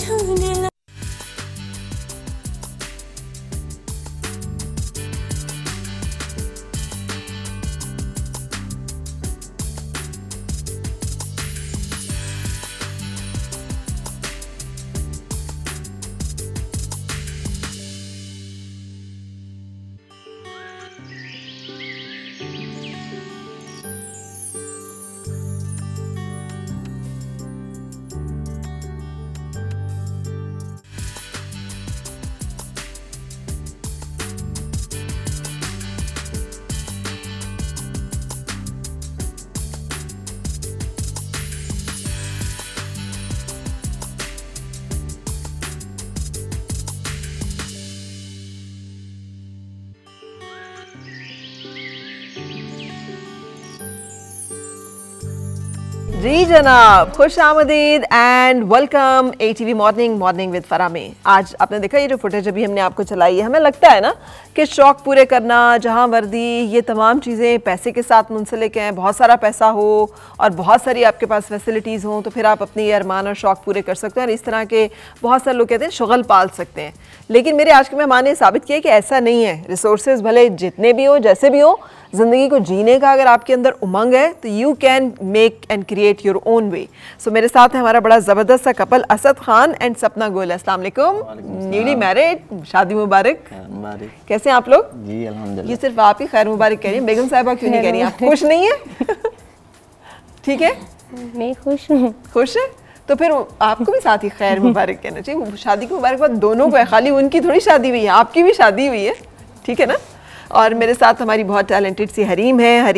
जी जनाब, खुश आमदीद and welcome ATV morning with फरा में। आज आपने देखा ये जो फुटेज अभी हमने आपको चलाई है, हमें लगता है ना कि शौक पूरे करना, जहां वर्दी, ये तमाम चीज़ें पैसे के साथ मुंसलिक हैं। बहुत सारा पैसा हो और बहुत सारी आपके पास फैसिलिटीज़ हों तो फिर आप अपनी अरमान और शौक पूरे कर सकते हैं और इस तरह के बहुत सारे लोग कहते हैं शुगल पाल सकते हैं। लेकिन मेरे आज के मेहमान ने साबित किया कि ऐसा नहीं है। रिसोर्सेज भले जितने भी हो, जैसे भी हो, ज़िंदगी को जीने का अगर आपके अंदर उमंग है तो you can make and create your own way. So मेरे साथ है हमारा बड़ा ज़बरदस्त सा कपल असद खान एंड सपना गोल। अस्सलाम वालेकुम, न्यूली मैरिड, शादी मुबारक। कैसे हैं आप लोग? जी अल्हम्दुलिल्लाह। ये सिर्फ आप ही खैर मुबारक कह रही हैं, बेगम साहिबा क्यों नहीं कह रही हैं? आप खुश नहीं है? ठीक है, मैं खुश हूँ। खुश है तो फिर आपको भी साथ ही खैर मुबारक कहना चाहिए। शादी की मुबारकबाद दोनों को है, खाली उनकी थोड़ी शादी हुई है, आपकी भी शादी हुई है, ठीक है ना। और मेरे साथ हमारी बहुत टैलेंटेड सी हरीम है।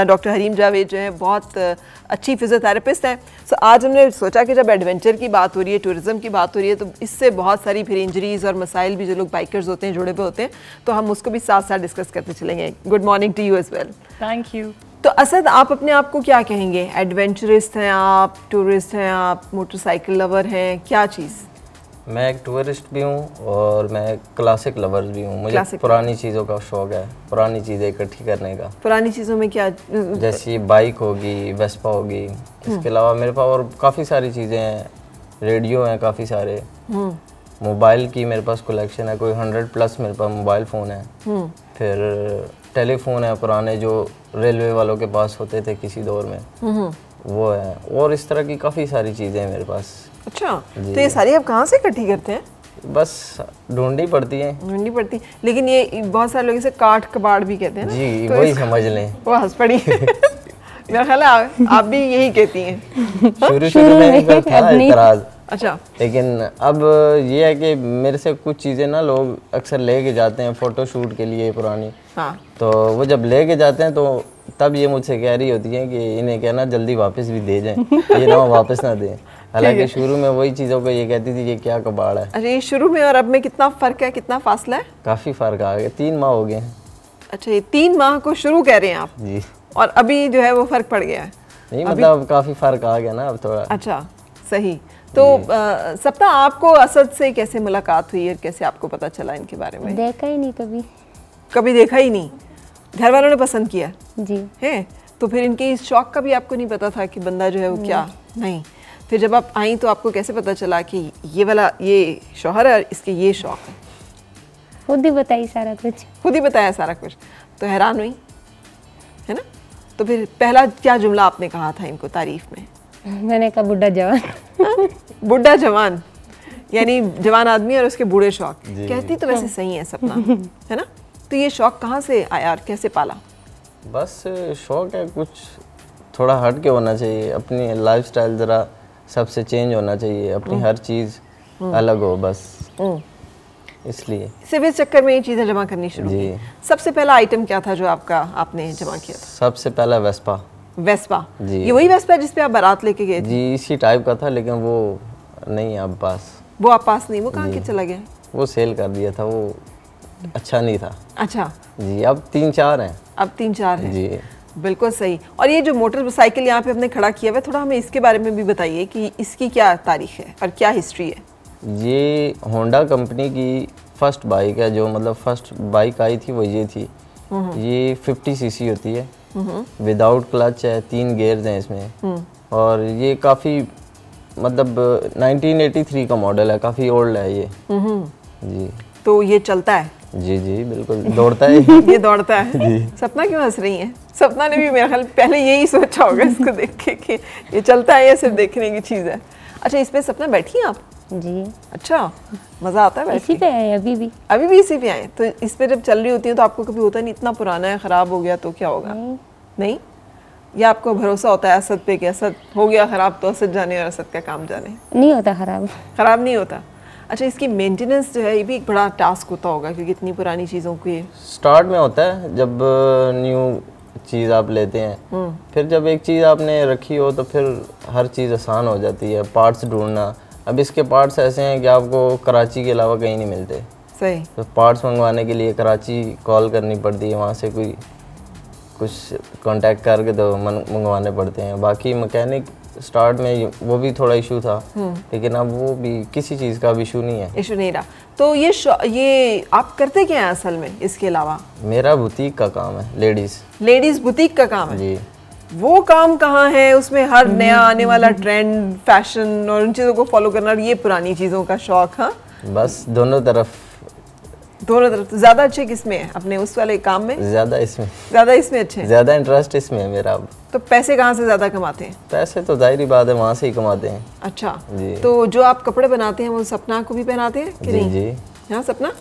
डॉक्टर हरीम जावेद जो है बहुत अच्छी फिजियोथेरेपिस्ट हैं। सो आज हमने सोचा कि जब एडवेंचर की बात हो रही है, टूरिज़्म की बात हो रही है, तो इससे बहुत सारी फिर इंजरीज़ और मसाइल भी जो लोग बाइकर्स होते हैं जुड़े हुए होते हैं, तो हम उसको भी साथ साथ डिस्कस करते चलेंगे। Good morning to you as well. Thank you. तो असद, आप अपने आप को क्या कहेंगे? एडवेंचरिस्ट हैं आप, टूरिस्ट हैं आप, मोटरसाइकिल लवर हैं, क्या चीज़? मैं एक टूरिस्ट भी हूँ और मैं क्लासिक लवर्स भी हूँ। मुझे पुरानी चीज़ों का शौक है, पुरानी चीज़ें इकट्ठी करने का। पुरानी चीज़ों में क्या? जैसी बाइक होगी, वेस्पा होगी, इसके अलावा मेरे पास और काफ़ी सारी चीज़ें हैं। रेडियो हैं काफ़ी सारे, मोबाइल की मेरे पास कलेक्शन है, कोई 100+ मेरे पास मोबाइल फ़ोन है। फिर टेलीफोन है पुराने जो रेलवे वालों के पास होते थे किसी दौर में, वो है। और इस तरह की काफ़ी सारी चीज़ें हैं मेरे पास। अच्छा, तो ये सारी आप कहाँ से इकट्ठी करते हैं? बस ढूंढनी पड़ती है। ढूंढनी पड़ती, लेकिन ये बहुत सारे लोग इसे काट कबाड़ भी कहते हैं ना? जी, तो वही समझ लें। वो हंस पड़ी। मेरा ख्याल है आप भी यही कहती हैं। शुरू में था इतराज। अच्छा, लेकिन अब ये है कि मेरे से कुछ चीज़ें ना लोग अक्सर लेके जाते हैं फ़ोटो शूट के लिए पुरानी। हाँ। तो वो जब लेके जाते हैं तो तब ये मुझसे कह रही होती हैं कि इन्हें कहना जल्दी वापस भी दे जाएं, ये ना वापस ना दें। हालांकि शुरू में वही चीज़ों को ये कहती थी ये क्या कबाड़ है। अरे शुरू में और अब में कितना फ़र्क है, कितना फासला है? काफ़ी फ़र्क आ गया, 3 माह हो गए हैं। अच्छा, ये 3 माह को शुरू कह रहे हैं आप? जी। और अभी जो है वो फ़र्क पड़ गया है? नहीं, मतलब काफ़ी फ़र्क आ गया ना अब थोड़ा। अच्छा, सही। तो सपना, आपको असद से कैसे मुलाकात हुई और कैसे आपको पता चला इनके बारे में? देखा ही नहीं कभी। कभी देखा ही नहीं? घर वालों ने पसंद किया? जी। है तो फिर इनके इस शौक का भी आपको नहीं पता था कि बंदा जो है वो क्या? नहीं। फिर जब आप आई तो आपको कैसे पता चला कि ये वाला ये शौहर है और इसके ये शौक है? खुद ही बताई सारा कुछ। खुद ही बताया सारा कुछ, तो हैरान हुई है ना? तो फिर पहला क्या जुमला आपने कहा था इनको तारीफ में? मैंने कहा बुढ़ा जवान। बुढ़ा जवान यानी जवान आदमी और उसके बूढ़े शौक। कहती तो वैसे सही है सपना, है ना? तो ये शौक कहाँ से आया और कैसे पाला? बस शौक है, कुछ थोड़ा हट के होना चाहिए, अपनी लाइफस्टाइल ज़रा सबसे चेंज होना चाहिए, अपनी हर चीज़ अलग हो बस, इसलिए सिर्फ इस चक्कर में ये चीज़ें जमा करनी शुरू की। सबसे पहला आइटम क्या था जो आपने जमा किया था? सबसे पहला वेस्पा। वेस्पा? जी। ये वही वेस्पा जिस पे आप बारात लेके गए थे? जी, इसी टाइप का था, लेकिन वो नहीं अब पास। वो आप पास नहीं, वो कहाँ के चला गया? वो सेल कर दिया था, वो अच्छा नहीं था। अच्छा जी, अब 3-4 हैं। अब 3-4 हैं जी, बिल्कुल सही। और ये जो मोटरसाइकिल यहाँ पे हमने खड़ा किया हुआ है, थोड़ा हमें इसके बारे में भी बताइए कि इसकी क्या तारीख है और क्या हिस्ट्री है? ये होंडा कंपनी की फर्स्ट बाइक है, जो मतलब फर्स्ट बाइक आई थी वो ये थी। ये 50 सीसी होती है, विदाउट क्लच है, 3 गियर्स हैं इसमें, और ये काफ़ी मतलब 1983 का मॉडल है, काफ़ी ओल्ड है ये। जी। तो ये चलता है? जी जी बिल्कुल, दौड़ता है। ये दौड़ता है। सपना क्यों हंस रही है? सपना ने भी मेरे ख्याल पहले यही सोचा होगा इसको देख के कि ये चलता है या सिर्फ देखने की चीज़ है। अच्छा, इस पे सपना बैठी हैं आप? जी। अच्छा, मज़ा आता है बैठ इसी के? पे है अभी भी। अभी भी इसी पे आए? तो इस पे जब चल रही होती है तो आपको कभी होता नहीं इतना पुराना है, ख़राब हो गया तो क्या होगा? नहीं? या आपको भरोसा होता है असद पे कि असद हो गया ख़राब तो असद जाने और असद का काम जाने? नहीं होता खराब। ख़राब नहीं होता। अच्छा, इसकी मेंटेनेंस जो है ये भी एक बड़ा टास्क होता होगा क्योंकि इतनी पुरानी चीज़ों की। स्टार्ट में होता है जब न्यू चीज़ आप लेते हैं, फिर जब एक चीज़ आपने रखी हो तो फिर हर चीज़ आसान हो जाती है। पार्ट्स ढूंढना, अब इसके पार्ट्स ऐसे हैं कि आपको कराची के अलावा कहीं नहीं मिलते। सही। तो पार्ट्स मंगवाने के लिए कराची कॉल करनी पड़ती है, वहाँ से कोई कुछ कांटेक्ट करके तो मंगवाने पड़ते हैं। बाकी मैकेनिक स्टार्ट में वो भी थोड़ा इशू था, लेकिन अब वो भी किसी चीज़ का इशू नहीं है। इशू नहीं रहा। तो ये आप करते क्या हैं असल में इसके अलावा? मेरा बुटीक का काम है, लेडीज बुटीक का काम है जी। वो काम कहाँ है? उसमें हर नया आने वाला ट्रेंड, फैशन और उन चीज़ों को फॉलो करना और ये पुरानी चीज़ों का शौक। हाँ, बस दोनों तरफ ज़्यादा अच्छे किसमें है? अपने उस वाले काम में? ज़्यादा इसमें अच्छे हैं। ज़्यादा इंटरेस्ट इसमें है मेरा। अब तो पैसे कहाँ से ज़्यादा कमाते हैं? पैसे तो जाहिर बात है वहाँ से ही कमाते हैं। अच्छा जी। तो जो आप कपड़े बनाते हैं वो सपना को भी पहनाते हैं कि जी नहीं? जी। हाँ सपना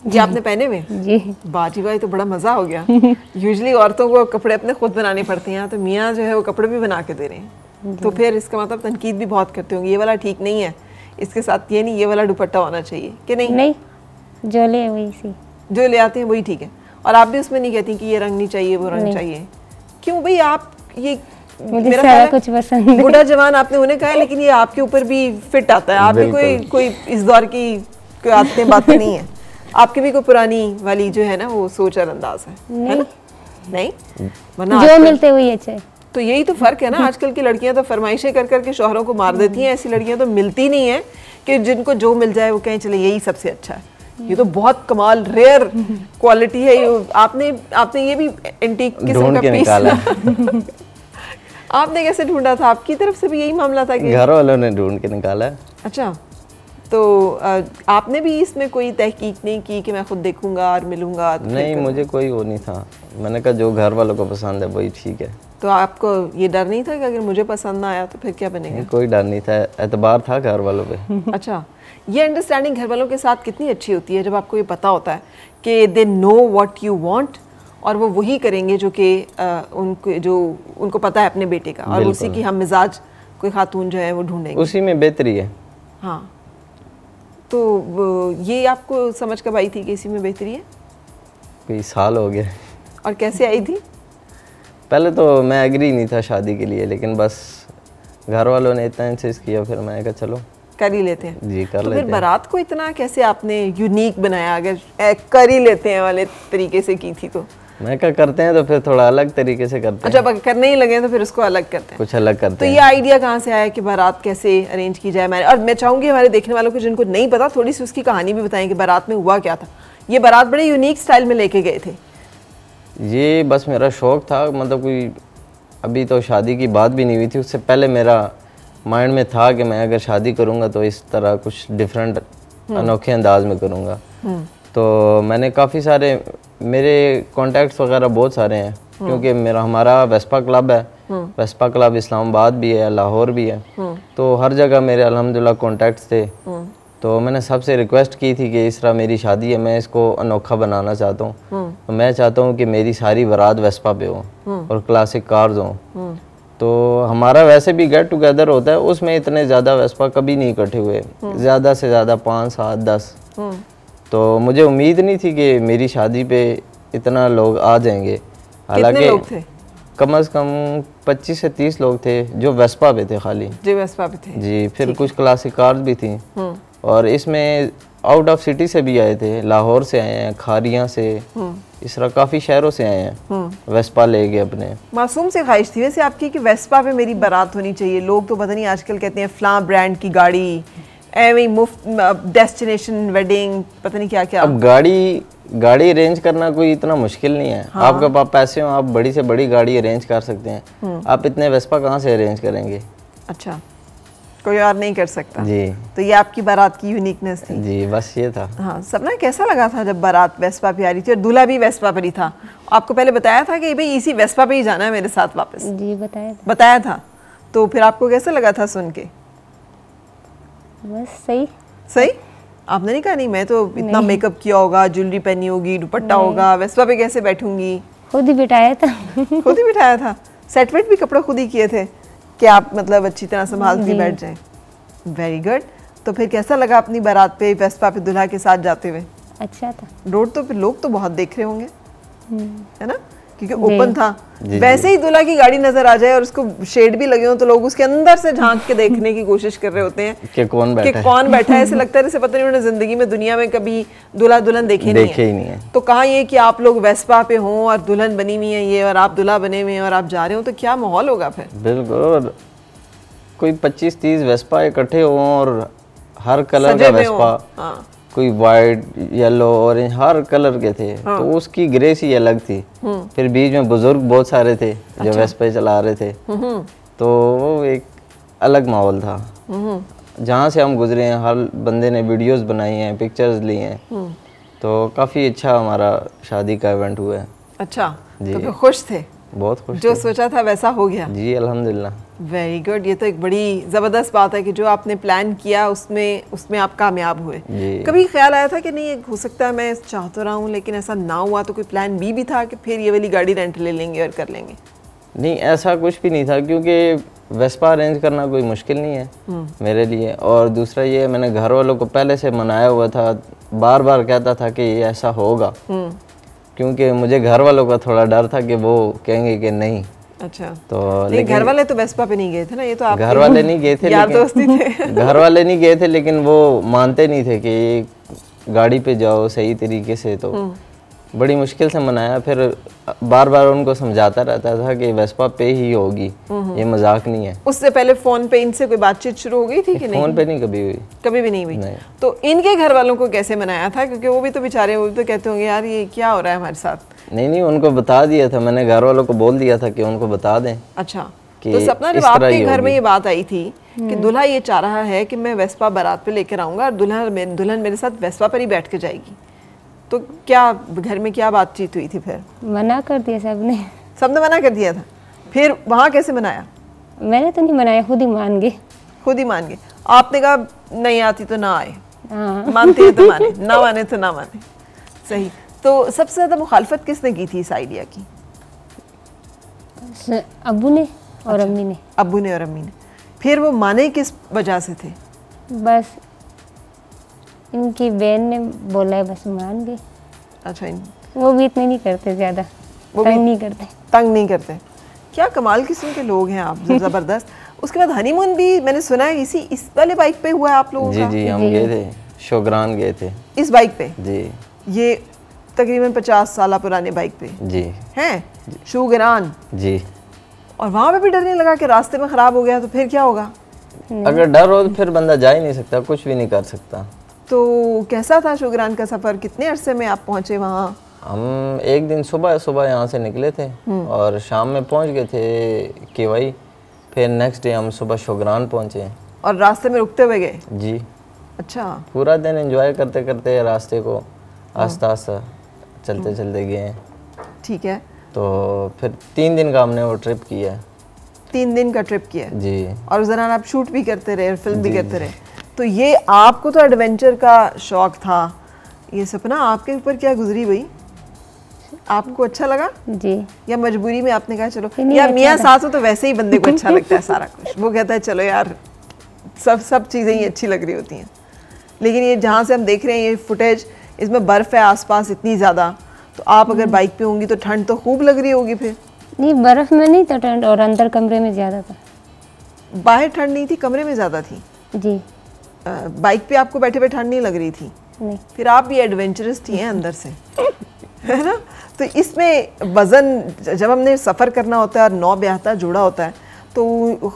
जी, आपने पहने हुए? जी। बाजी भाई तो बड़ा मज़ा हो गया। यूजली औरतों को कपड़े अपने खुद बनाने पड़ते हैं, तो मियाँ जो है वो कपड़े भी बना के दे रहे हैं। तो फिर इसका मतलब तनकीद भी बहुत करते होंगे, ये वाला ठीक नहीं है, इसके साथ ये नहीं, ये वाला दुपट्टा होना चाहिए कि नहीं? नहीं, जो ले वही सी। जो ले आते हैं वही ठीक है। और आप भी उसमें नहीं कहती कि ये रंग नहीं चाहिए, वो रंग चाहिए? क्यों भाई? आप ये मुझे सारा कुछ पसंद है। बूढ़ा जवान आपने उन्हें कहा है, लेकिन ये आपके ऊपर भी फिट आता है। आप भी कोई इस दौर की कोई आदतें बातें नहीं है, आपकी भी कोई पुरानी वाली जो है ना वो सोच और अंदाज है ना? नहीं, वरना जो मिलते हुए अच्छे। तो यही तो फर्क है ना। आजकल की लड़कियां तो फरमाइशें कर करके शौहरों को मार देती हैं, ऐसी लड़कियां तो मिलती नहीं है कि जिनको जो मिल जाए वो कहें चले यही सबसे अच्छा है। ये तो बहुत कमाल रेयर क्वालिटी है। आपने ये भी एंटीक किस्म का पीस आपने कैसे ढूंढा था? आपकी तरफ से भी यही मामला था कि घर वालों ने ढूंढ के निकाला? अच्छा, तो आपने भी इसमें कोई तहकीक नहीं की कि मैं खुद देखूंगा और मिलूंगा? नहीं, मुझे कोई वो नहीं था। मैंने कहा जो घर वालों को पसंद है वही ठीक है। तो आपको ये डर नहीं था कि अगर मुझे पसंद ना आया तो फिर क्या बनेगा? कोई डर नहीं था, एतबार था घर वालों पे। अच्छा, ये अंडरस्टैंडिंग घर वालों के साथ कितनी अच्छी होती है जब आपको ये पता होता है कि they know what you want और वो वही करेंगे जो कि उनको पता है अपने बेटे का, और उसी की हम मिजाज कोई खातून जो है वो ढूंढेंगे, उसी में बेहतरी है। हाँ, तो ये आपको समझ कब आई थी कि इसी में बेहतरी है? कोई साल हो गया। और कैसे आई थी? पहले तो मैं एग्री नहीं था शादी के लिए, लेकिन बस घर वालों ने इतना इंसिस्ट किया, फिर मैंने कहा चलो कर ही लेते हैं। जी, कर तो लेते फिर हैं। बारात को इतना कैसे आपने यूनिक बनाया? अगर कर ही लेते हैं वाले तरीके से की थी तो मैं क्या करते हैं तो फिर थोड़ा अलग तरीके से करते हैं। अच्छा, अब करने ही लगे तो फिर उसको अलग करते हैं, कुछ अलग करते तो हैं। ये आइडिया कहाँ से आया कि बारात कैसे अरेंज की जाए? और मैं चाहूँगी हमारे देखने वालों को जिनको नहीं पता थोड़ी सी उसकी कहानी भी बताएं कि बारात में हुआ क्या था। ये बारात बड़े यूनिक स्टाइल में लेके गए थे। ये बस मेरा शौक था, मतलब कोई अभी तो शादी की बात भी नहीं हुई थी, उससे पहले मेरा माइंड में था कि मैं अगर शादी करूँगा तो इस तरह कुछ डिफरेंट अनोखे अंदाज में करूँगा। तो मैंने काफ़ी सारे, मेरे कॉन्टैक्ट्स वगैरह बहुत सारे हैं, क्योंकि हमारा वेस्पा क्लब है। वेस्पा क्लब इस्लामाबाद भी है, लाहौर भी है, तो हर जगह मेरे अल्हम्दुलिल्लाह कॉन्टैक्ट्स थे। तो मैंने सबसे रिक्वेस्ट की थी कि इस तरह मेरी शादी है, मैं इसको अनोखा बनाना चाहता हूँ। तो मैं चाहता हूँ कि मेरी सारी बारात वेस्पा पे हो और क्लासिक कार्स हों। तो हमारा वैसे भी गेट टुगेदर होता है, उसमें इतने ज़्यादा वेस्पा कभी नहीं इकट्ठे हुए, ज़्यादा से ज़्यादा 5, 7, 10। तो मुझे उम्मीद नहीं थी कि मेरी शादी पे इतना लोग आ जाएंगे। कितने लोग थे? कम से कम 25 से 30 लोग थे जो वेस्पा पे थे खाली। जी, वेस्पा पे थे जी। फिर कुछ क्लासिक कार्स भी थी, और इसमें आउट ऑफ सिटी से भी आए थे, लाहौर से आए हैं, खारियाँ से, इस तरह काफ़ी शहरों से आए हैं वेस्पा ले गए अपने। मासूम से ख्वाहिश थी वैसे आपकी कि वेस्पा पे मेरी बारात होनी चाहिए। लोग तो पता नहीं आजकल कहते हैं फलां ब्रांड की गाड़ी, एवं मुफ्त डेस्टिनेशन वेडिंग, पता नहीं क्या क्या। अब गाड़ी अरेंज करना कोई इतना मुश्किल नहीं है। हाँ। आपके पास पैसे हो, आप बड़ी से बड़ी गाड़ी अरेंज कर सकते हैं। आप इतने वेस्पा कहाँ से अरेंज करेंगे? अच्छा, कोई और नहीं कर सकता। जी। तो ये आपकी बारात की यूनिकनेस थी। जी बस ये था। हाँ, सपना कैसा लगा था जब बारात वेस्पा पे आ रही थी और दूल्हा भी वेस्पा पर ही था? आपको पहले बताया था कि भाई इसी वेस्पा पे ही जाना है मेरे साथ वापस? जी बताया था। बताया था। तो फिर आपको कैसा लगा था सुन के? बस सही। सही? आपने नहीं कहा नहीं मैं तो इतना मेकअप किया होगा, ज्वेलरी पहनी होगी, दुपट्टा होगा, वेस्पा पे कैसे बैठूंगी? खुद ही बिठाया था। खुद ही बिठाया था? सेट वेट भी कपड़े खुद ही किए थे कि आप मतलब अच्छी तरह संभाल के बैठ जाएं? Very good. तो फिर कैसा लगा अपनी बारात पे वेस्पा पे दूल्हा के साथ जाते हुए? अच्छा था। रोड तो फिर लोग तो बहुत देख रहे होंगे, है ना, क्योंकि जी। ओपन था। जी, वैसे ही दूल्हा की गाड़ी नजर आ जाए और उसको शेड भी लगे हो तो लोग उसके अंदर से झांक के देखने की कोशिश कर रहे होते हैं कि कौन बैठा कि है। कौन बैठा है। ऐसे लगता है जैसे पता नहीं उन्होंने जिंदगी में दुनिया में कभी दूल्हा दुल्हन देखे ही नहीं है। तो कहाँ ये कि आप लोग वेस्पा पे हों और दुल्हन बनी हुई है ये और आप दूल्हा बने हुए हैं और आप जा रहे हो, तो क्या माहौल होगा फिर? बिल्कुल। और कोई 25-30 वेस्पा इकट्ठे हो और हर कलर सजे का हुए हों। वेस्पा, हाँ। कोई वाइट, येलो, ऑरेंज, हर कलर के थे। तो उसकी ग्रेस ही अलग थी। फिर बीच में बुजुर्ग बहुत सारे थे जो वेस्पा चला रहे थे, तो वो एक अलग माहौल था। जहाँ से हम गुजरे हैं हर बंदे ने वीडियोस बनाई हैं, पिक्चर्स ली हैं, तो काफ़ी अच्छा हमारा शादी का इवेंट हुआ है। अच्छा, जी। तो फिर खुश थे? बहुत खुश जो थे। सोचा था वैसा हो गया? जी अल्हम्दुलिल्लाह। Very good. ये तो एक बड़ी ज़बरदस्त बात है कि जो आपने प्लान किया उसमें आप कामयाब हुए। जी। कभी ख्याल आया था कि नहीं हो सकता है मैं चाह तो रहा हूँ लेकिन ऐसा ना हुआ, तो कोई प्लान बी भी था कि फिर ये वाली गाड़ी रेंट ले लेंगे और कर लेंगे? नहीं ऐसा कुछ भी नहीं था, क्योंकि वेस्पा अरेंज करना कोई मुश्किल नहीं है मेरे लिए। और दूसरा ये मैंने घर वालों को पहले से मनाया हुआ था, बार बार कहता था कि ये ऐसा होगा, क्योंकि मुझे घर वालों का थोड़ा डर था कि वो कहेंगे कि नहीं। अच्छा। तो लेकिन घर वाले तो वेस्पा पे नहीं गए थे ना? ये तो आप घर वाले नहीं गए थे, यार दोस्ती थे। घर वाले नहीं गए थे, लेकिन वो मानते नहीं थे कि गाड़ी पे जाओ सही तरीके से। तो बड़ी मुश्किल से मनाया। फिर बार बार उनको समझाता रहता था कि वेस्पा पे ही होगी, ये मजाक नहीं है। उससे पहले फोन पे इनसे कोई बातचीत शुरू हो गई थी कि नहीं? फोन पे नहीं कभी हुई। कभी भी नहीं हुई? नहीं। तो इनके घर वालों को कैसे मनाया था? क्योंकि वो भी तो बेचारे, वो भी तो कहते होंगे यार ये क्या हो रहा है हमारे साथ। नहीं उनको बता दिया था मैंने, घर वालों को बोल दिया था कि उनको बता दें। अच्छा। कि तो सपना जब इस तरह आपके ही घर में होगी। ये बात आई थी कि दूल्हा ये चाह रहा है कि मैं वेस्पा बारात पे लेकर आऊंगा और दुल्हन मेरे साथ वेस्पा पर ही बैठ के जाएगी, तो क्या घर में क्या बातचीत हुई थी फिर? मना कर दिया सबने। सबने मना कर दिया था? फिर वहाँ कैसे मनाया? मैंने तो नहीं मनाया, खुद ही मान गए। खुद ही मान गए? आपने कहा नहीं आती तो ना आए, हाँ। मानते हैं तो माने, ना माने तो ना माने। सही। तो सबसे ज्यादा मुखालफत किसने की थी इस आइडिया की? अब्बू ने और अम्मी ने। अब्बू ने और अम्मी ने। फिर वो माने किस वजह से थे? बस इनकी बहन ने बोला है, बस मान गए। अच्छा। वो भी इतने नहीं करते, ज्यादा वो भी तंग नहीं करते। तंग नहीं करते? क्या कमाल किस्म के लोग हैं आप, जबरदस्त। उसके बाद हनीमून भी मैंने सुना है इस वाले बाइक पे हुआ है आप लोगों का? जी हम गए थे, शोग्रान गए थे। इस बाइक पे? जी। ये तकरीबन 50 साल पुराने बाइक पे जी हैं, शोग्रान। जी। और वहाँ पे भी डर नहीं लगा कि रास्ते में खराब हो गया तो फिर क्या होगा? अगर डर हो तो फिर बंदा जा ही नहीं सकता, कुछ भी नहीं कर सकता। तो कैसा था शोग्रान का सफर? कितने अरसे में आप पहुंचे वहाँ? हम एक दिन सुबह यहाँ से निकले थे और शाम में पहुंच गए थे केवाई। फिर नेक्स्ट डे हम सुबह शोग्रान पहुंचे। और रास्ते में रुकते हुए गए? जी। अच्छा। पूरा दिन एंजॉय करते करते रास्ते को आस्ता आस्ता चलते चलते गए। ठीक है। तो फिर 3 दिन का हमने वो ट्रिप किया है। 3 दिन का ट्रिप किया? जी। और उस दौरान आप शूट भी करते रहे, फिल्म भी करते रहे। तो ये आपको तो एडवेंचर का शौक था, ये सपना आपके ऊपर क्या गुजरी भाई? आपको अच्छा लगा जी। या मजबूरी में आपने कहा चलो नहीं, यार अच्छा मियाँ था। सास हो तो वैसे ही बंदे को अच्छा लगता है सारा कुछ, वो कहता है चलो यार सब चीज़ें ही अच्छी लग रही होती हैं। लेकिन ये जहाँ से हम देख रहे हैं ये फुटेज, इसमें बर्फ़ है आसपास इतनी ज़्यादा, तो आप अगर बाइक पे होंगी तो ठंड तो खूब लग रही होगी फिर? नहीं, बर्फ में नहीं था ठंड, और अंदर कमरे में ज्यादा था। बाहर ठंड नहीं थी, कमरे में ज़्यादा थी? जी। बाइक पे आपको बैठे बैठे ठंड नहीं लग रही थी? नहीं। फिर आप भी एडवेंचरस थी हैं अंदर से, है ना? तो इसमें वज़न जब हमने सफ़र करना होता है और 9 ब्याहता जोड़ा होता है तो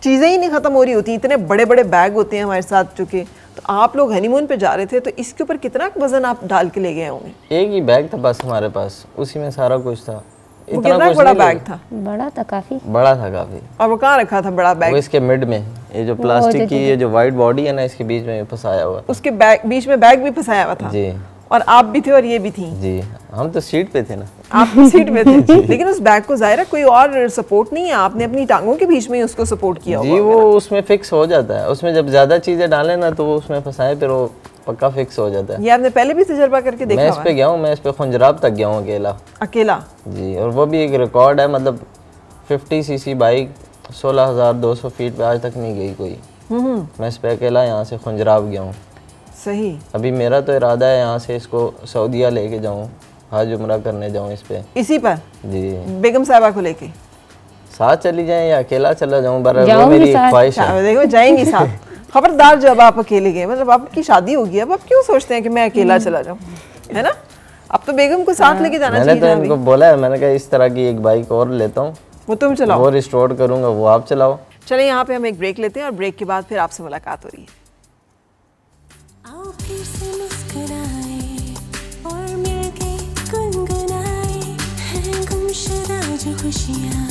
चीज़ें ही नहीं ख़त्म हो रही होती, इतने बड़े बड़े बैग होते हैं हमारे साथ चुके। तो आप लोग हनीमून पे जा रहे थे तो इसके ऊपर कितना वज़न आप डाल के ले गए होंगे? एक ही बैग था बस हमारे पास, उसी में सारा कुछ था। वो कितना कुछ बड़ा नहीं बैग था? बड़ा था काफी। बड़ा था काफी। और वो कहाँ रखा था बड़ा वो बैग? इसके मिड में ये जो प्लास्टिक की ये जो वाइट बॉडी है ना, इसके बीच में फंसाया हुआ। उसके बीच में बैग भी फंसाया हुआ था जी। और आप भी थे और ये भी थी जी, हम तो सीट पे थे ना। आप तो सीट पे थे लेकिन उस बैग को ज़ाहिर है कोई और सपोर्ट नहीं है, आपने अपनी टांगों के बीच में ही उसको सपोर्ट किया जी, वो उसमें फिक्स हो जाता है। उसमें जब ज्यादा चीजें डालें ना तो वो उसमें फंसाए, फिर वो पक्का फिक्स हो जाता है। ये आपने पहले भी तजर्बा करके देखा मैं इस पे गया हूँ, मैं इस पे खुंजराब तक गया हूँ अकेला जी। और वो भी एक रिकॉर्ड है, मतलब 50 सीसी बाइक 16,200 फीट पे आज तक नहीं गई कोई। मैं इस पे अकेला यहाँ से खुंजराब गया हूँ। सही। अभी मेरा तो इरादा है यहाँ से इसको सऊदीया लेके जाऊँ, हज उम्रा करने जाऊँ इस पे। इसी पर जी, बेगम साहिबा को लेके साथ चली जाएं या अकेला चला जाऊँ, वो मेरी एक ख्वाहिश है। देखो जाएंगी साथ। खबरदार जब आप अकेले गए, मतलब आपकी शादी होगी, अब आप क्यों सोचते हैं कि मैं अकेला चला जाऊँ, है ना? अब तो बेगम को साथ लेके जाना चाहिए। मैंने तो इनको बोला है, मैंने कहा इस तरह की एक बाइक और लेता हूँ, वो तुम चलाओ, वो रिस्टोर करूँगा, वो आप चलाओ। चलिए यहाँ पे हम एक ब्रेक लेते हैं और ब्रेक के बाद फिर आपसे मुलाकात हो रही है। आओ फिर से मुस्कुराए और मिलके गुनगुनाए हैं गुमशुदा जो खुशियाँ।